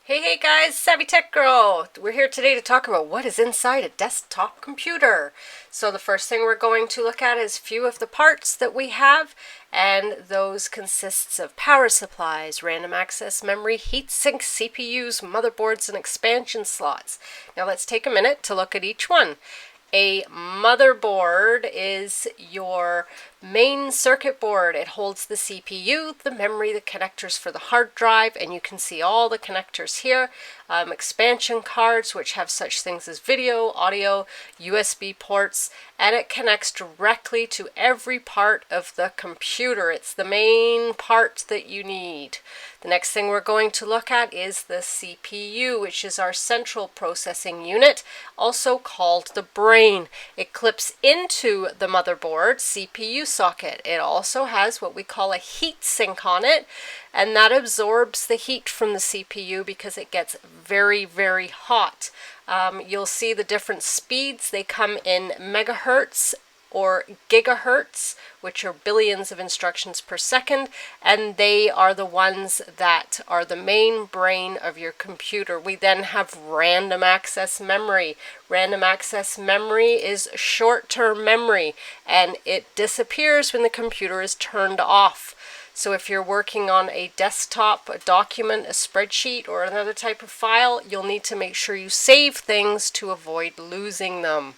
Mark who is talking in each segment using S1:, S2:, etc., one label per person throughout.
S1: Hey guys, SavyTechGirl! We're here today to talk about what is inside a desktop computer. So the first thing we're going to look at is a few of the parts that we have, and those consists of power supplies, random access memory, heatsink, CPUs, motherboards, and expansion slots. Now let's take a minute to look at each one. A motherboard is your main circuit board. It holds the CPU, the memory, the connectors for the hard drive, and you can see all the connectors here. Expansion cards, which have such things as video, audio, USB ports, and it connects directly to every part of the computer. It's the main part that you need. The next thing we're going to look at is the CPU, which is our central processing unit, also called the brain. It clips into the motherboard CPU socket. It also has what we call a heat sink on it, and that absorbs the heat from the CPU because it gets very, very hot. You'll see the different speeds. They come in megahertz or gigahertz, which are billions of instructions per second, and they are the ones that are the main brain of your computer. We then have random access memory. Random access memory is short-term memory, and it disappears when the computer is turned off. So if you're working on a desktop, a document, a spreadsheet, or another type of file, you'll need to make sure you save things to avoid losing them.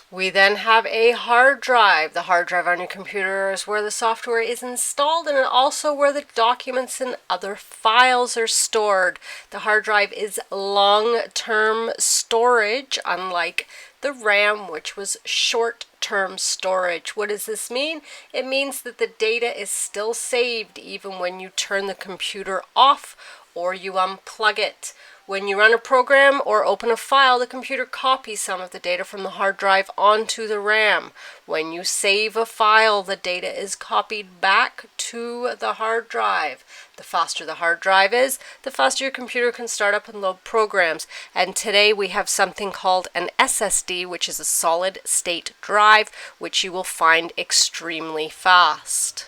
S1: We then have a hard drive. The hard drive on your computer is where the software is installed, and also where the documents and other files are stored. The hard drive is long-term storage, unlike the RAM, which was short-term storage. What does this mean? It means that the data is still saved even when you turn the computer off or you unplug it. When you run a program or open a file, the computer copies some of the data from the hard drive onto the RAM. When you save a file, the data is copied back to the hard drive. The faster the hard drive is, the faster your computer can start up and load programs. And today we have something called an SSD, which is a solid state drive, which you will find extremely fast.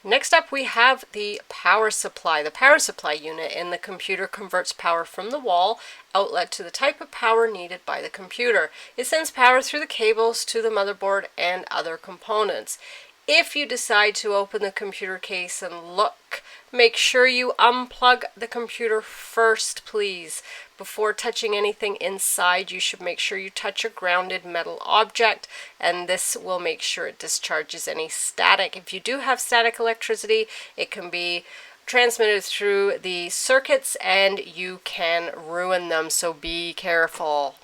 S1: Next up, we have the power supply. The power supply unit in the computer converts power from the wall outlet to the type of power needed by the computer. It sends power through the cables to the motherboard and other components. If you decide to open the computer case and look, make sure you unplug the computer first, please. Before touching anything inside, you should make sure you touch a grounded metal object, and this will make sure it discharges any static. If you do have static electricity, it can be transmitted through the circuits and you can ruin them, so be careful.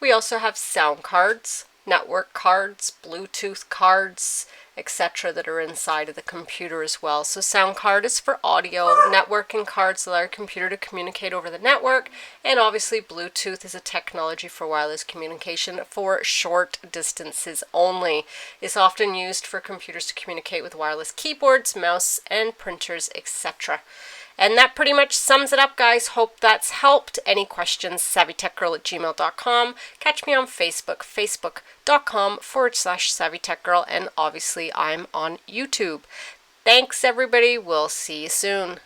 S1: We also have sound cards, network cards, Bluetooth cards, etc. that are inside of the computer as well. So sound card is for audio, networking cards allow your computer to communicate over the network, and obviously Bluetooth is a technology for wireless communication for short distances only. It's often used for computers to communicate with wireless keyboards, mouse, and printers, etc. And that pretty much sums it up, guys. Hope that's helped. Any questions, SavyTechGirl@gmail.com. Catch me on Facebook, facebook.com/SavyTechGirl. And obviously, I'm on YouTube. Thanks, everybody. We'll see you soon.